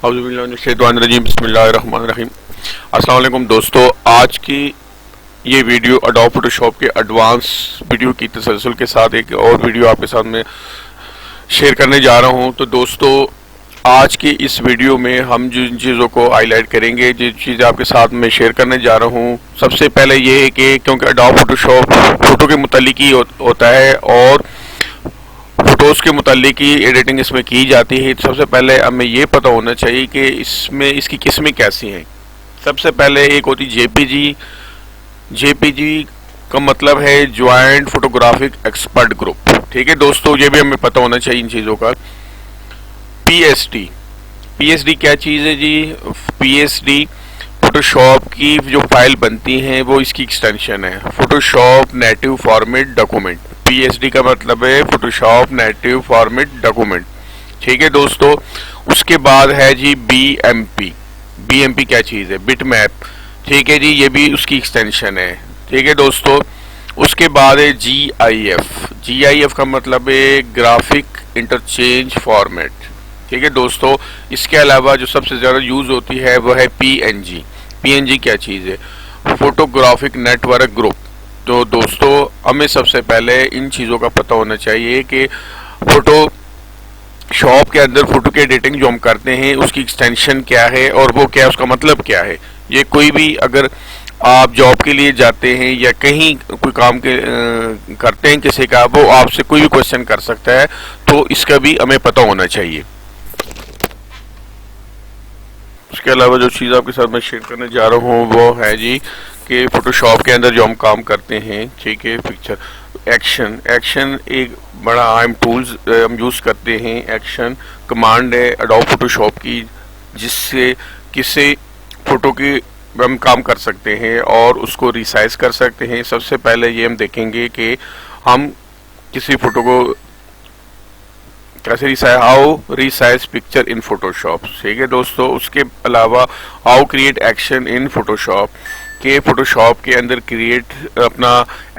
औज़ुबिल्लाहिमिनश्शैतानिर्रजीम बिस्मिल्लाहिर्रहमानिर्रहीम। अस्सलाम वालेकुम दोस्तों, आज की ये वीडियो अडोब फोटोशॉप के एडवांस वीडियो की तसलसल के साथ एक और वीडियो आपके साथ में शेयर करने जा रहा हूं। तो दोस्तों, आज की इस वीडियो में हम जिन चीज़ों को हाईलाइट करेंगे, जिन चीज़ें आपके साथ में शेयर करने जा रहा हूं, सबसे पहले ये है कि क्योंकि अडोब फोटोशॉप फ़ोटो के मुतालिक ही होता है और फ़ोटोज़ के मुतालिक ही एडिटिंग इसमें की जाती है। तो सबसे पहले हमें ये पता होना चाहिए कि इसमें इसकी किस्में कैसी हैं। सबसे पहले एक होती जेपीजी। जेपीजी का मतलब है ज्वाइंट फोटोग्राफिक एक्सपर्ट ग्रुप। ठीक है दोस्तों, ये भी हमें पता होना चाहिए इन चीज़ों का। पीएसडी। पीएसडी क्या चीज़ है जी? पीएसडी फोटोशॉप की जो फाइल बनती हैं वो इसकी एक्सटेंशन है, Photoshop native format document. PSD का मतलब है फोटोशॉप नेटिव फॉर्मेट डॉक्यूमेंट। ठीक है दोस्तों, उसके बाद है जी बीएमपी। बीएमपी क्या चीज़ है? Bit map. ठीक है जी, ये भी उसकी एक्सटेंशन है। ठीक है दोस्तों, उसके बाद है जीआईएफ। जीआईएफ का मतलब है ग्राफिक इंटरचेंज फॉर्मेट। ठीक है दोस्तों, इसके अलावा जो सबसे ज़्यादा यूज़ होती है वो है पीएनजी। पीएनजी क्या चीज़ है? Photographic network group. तो दोस्तों, हमें सबसे पहले इन चीज़ों का पता होना चाहिए कि फोटो शॉप के अंदर फ़ोटो की एडिटिंग जो हम करते हैं उसकी एक्सटेंशन क्या है और वो क्या है, उसका मतलब क्या है। ये कोई भी अगर आप जॉब के लिए जाते हैं या कहीं कोई काम करते हैं किसी का, वो आपसे कोई भी क्वेश्चन कर सकता है, तो इसका भी हमें पता होना चाहिए। उसके अलावा जो चीज़ आपके साथ मैं शेयर करने जा रहा हूँ वो है जी कि फोटोशॉप के अंदर जो हम काम करते हैं, ठीक है, पिक्चर एक्शन। एक्शन एक बड़ा अहम टूल्स हम यूज़ करते हैं। एक्शन कमांड है अडोब फोटोशॉप की, जिससे किसी फ़ोटो की हम काम कर सकते हैं और उसको रिसाइज कर सकते हैं। सबसे पहले ये हम देखेंगे कि हम किसी फ़ोटो को कैसे how resize picture in Photoshop. ठीक है दोस्तों, उसके अलावा how create action in Photoshop के फोटोशॉप के अंदर क्रिएट अपना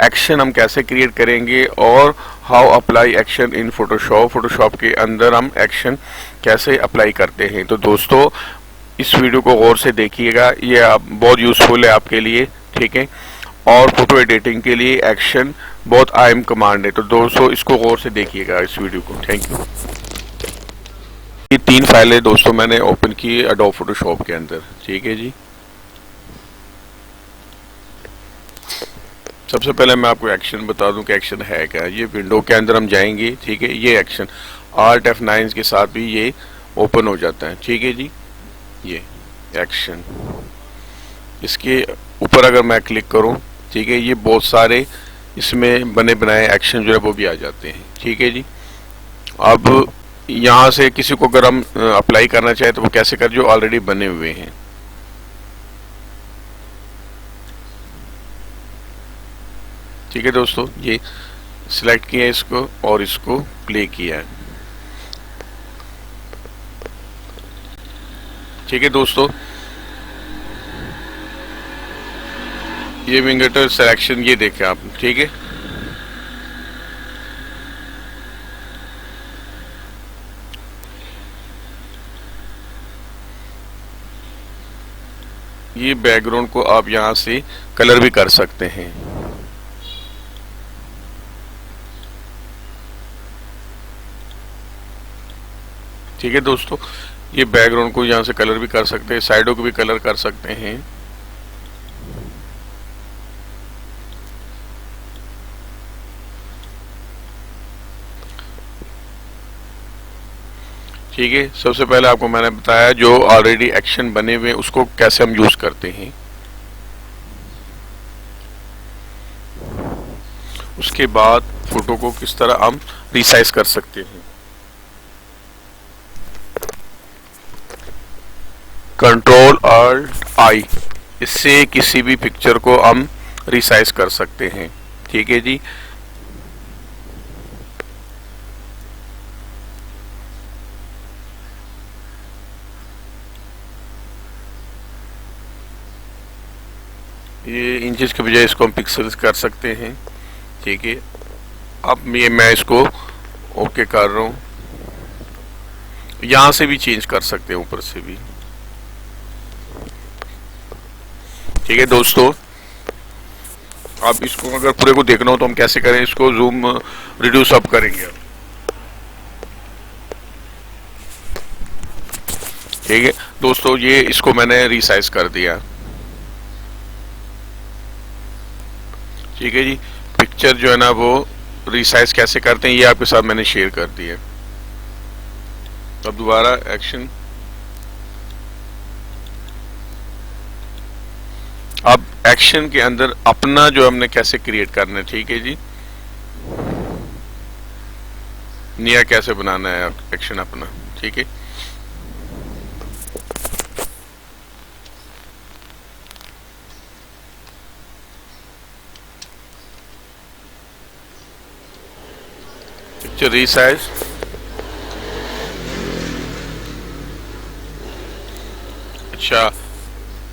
एक्शन हम कैसे क्रिएट करेंगे और how apply action in Photoshop. Photoshop के अंदर हम एक्शन कैसे अप्लाई करते हैं। तो दोस्तों, इस वीडियो को गौर से देखिएगा, ये आप बहुत यूज़फुल है आपके लिए। ठीक है, और फोटो एडिटिंग के लिए एक्शन बहुत अहम कमांड है। तो दोस्तों, इसको गौर से देखिएगा इस वीडियो को। Thank you. ये 3 फाइलें दोस्तों मैंने ओपन की अडोब फोटोशॉप के अंदर। ठीक है जी, सबसे पहले मैं आपको एक्शन बता दूं कि एक्शन है क्या। ये विंडो के अंदर हम जाएंगे। ठीक है, ये एक्शन Alt F9 के साथ भी ये ओपन हो जाता है। ठीक है जी, ये एक्शन, इसके ऊपर अगर मैं क्लिक करूं, ठीक है, ये बहुत सारे इसमें बने बनाए एक्शन जो है वो भी आ जाते हैं। ठीक है जी, अब यहाँ से किसी को अगर हम अप्लाई करना चाहे तो वो कैसे कर, जो ऑलरेडी बने हुए हैं। ठीक है दोस्तों, ये सिलेक्ट किया इसको और इसको प्ले किया है। ठीक है दोस्तों, ये विंगेटर सिलेक्शन ये देखें आप। ठीक है, ये बैकग्राउंड को आप यहां से कलर भी कर सकते हैं। ठीक है दोस्तों, ये बैकग्राउंड को यहां से कलर भी कर सकते हैं, साइडों को भी कलर कर सकते हैं। ठीक है, सबसे पहले आपको मैंने बताया जो ऑलरेडी एक्शन बने हुए हैं उसको कैसे हम यूज करते हैं। उसके बाद फोटो को किस तरह हम रिसाइज कर सकते हैं। कंट्रोल Alt I, इससे किसी भी पिक्चर को हम रिसाइज कर सकते हैं। ठीक है जी, ये इंचेस के बजाय इसको हम पिक्सल्स कर सकते हैं। ठीक है, अब ये मैं इसको ओके कर रहा हूँ। यहां से भी चेंज कर सकते हैं, ऊपर से भी। ठीक है दोस्तों, अब इसको अगर पूरे को देखना हो तो हम कैसे करें, इसको जूम रिड्यूस अप करेंगे। ठीक है दोस्तों, ये इसको मैंने रिसाइज कर दिया। ठीक है जी, पिक्चर जो है ना वो रिसाइज कैसे करते हैं ये आपके साथ मैंने शेयर कर दिया। अब दोबारा एक्शन, अब एक्शन के अंदर अपना जो हमने कैसे क्रिएट करना है। ठीक है जी, नया कैसे बनाना है एक्शन अपना। ठीक है, पिक्चर रिसाइज, अच्छा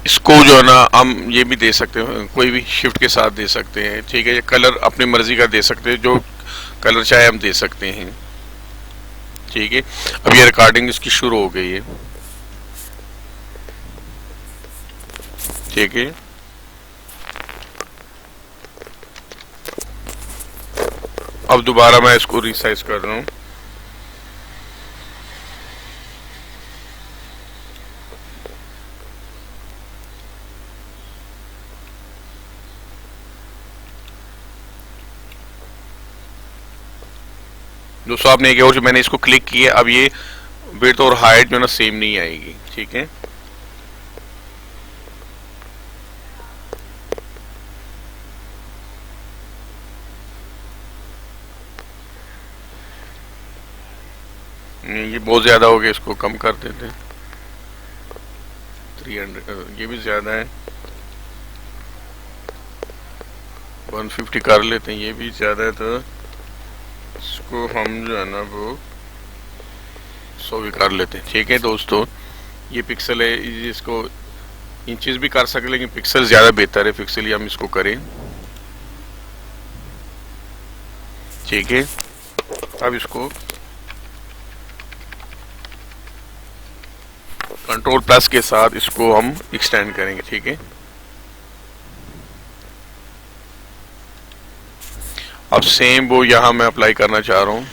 इसको जो है ना हम ये भी दे सकते हैं, कोई भी शिफ्ट के साथ दे सकते हैं। ठीक है, ये कलर अपनी मर्जी का दे सकते हैं, जो कलर चाहे हम दे सकते हैं। ठीक है, अब ये रिकॉर्डिंग इसकी शुरू हो गई है। ठीक है, अब दोबारा मैं इसको रिसाइज कर रहा हूँ। दोस्तों आपने एक और जो मैंने इसको क्लिक किया, अब ये विड्थ और हाइट जो है ना सेम नहीं आएगी। ठीक है, ये बहुत ज्यादा हो गया, इसको कम कर देते हैं। 300, ये भी ज्यादा है। 150 कर लेते हैं, ये भी ज्यादा है, तो इसको हम जो है ना वो 100 भी कर लेते हैं। ठीक है दोस्तों, ये पिक्सल है, इसको इंचेस भी कर सकते, लेकिन पिक्सल ज्यादा बेहतर है, पिक्सल ही हम इसको करें। ठीक है, अब इसको कंट्रोल प्लस के साथ इसको हम एक्सटेंड करेंगे। ठीक है, अब सेम वो यहां मैं अप्लाई करना चाह रहा हूं।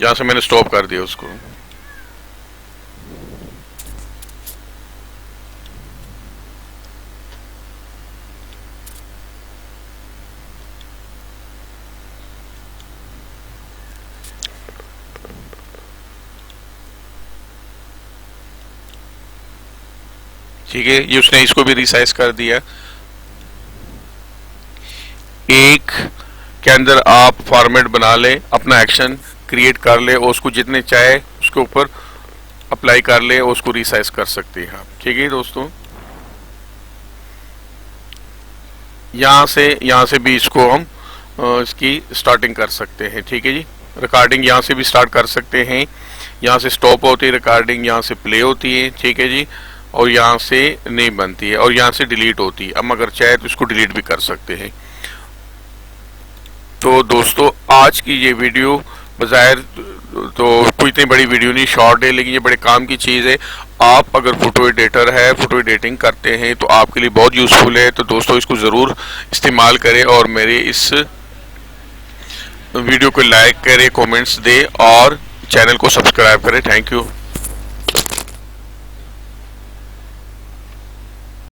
यहां से मैंने स्टॉप कर दिया उसको। ठीक है, ये उसने इसको भी रिसाइज कर दिया। एक के अंदर आप फॉर्मेट बना ले, अपना एक्शन क्रिएट कर ले और उसको जितने चाहे उसके ऊपर अप्लाई कर ले और उसको रिसाइज कर सकते हैं आप। ठीक है दोस्तों, यहाँ से भी इसको हम इसकी स्टार्टिंग कर सकते हैं। ठीक है जी, रिकॉर्डिंग यहाँ से भी स्टार्ट कर सकते हैं। यहाँ से स्टॉप होती है रिकॉर्डिंग, यहाँ से प्ले होती है। ठीक है जी, और यहाँ से नहीं बनती है और यहाँ से डिलीट होती है। अब अगर चाहे तो इसको डिलीट भी कर सकते हैं। तो दोस्तों आज की ये वीडियो बज़ाहिर तो कोई इतनी बड़ी वीडियो नहीं, शॉर्ट है, लेकिन ये बड़े काम की चीज़ है। आप अगर फोटो एडिटर है, फोटो एडिटिंग करते हैं तो आपके लिए बहुत यूज़फुल है। तो दोस्तों इसको ज़रूर इस्तेमाल करें और मेरे इस वीडियो को लाइक करें, कमेंट्स दें और चैनल को सब्सक्राइब करें। Thank you.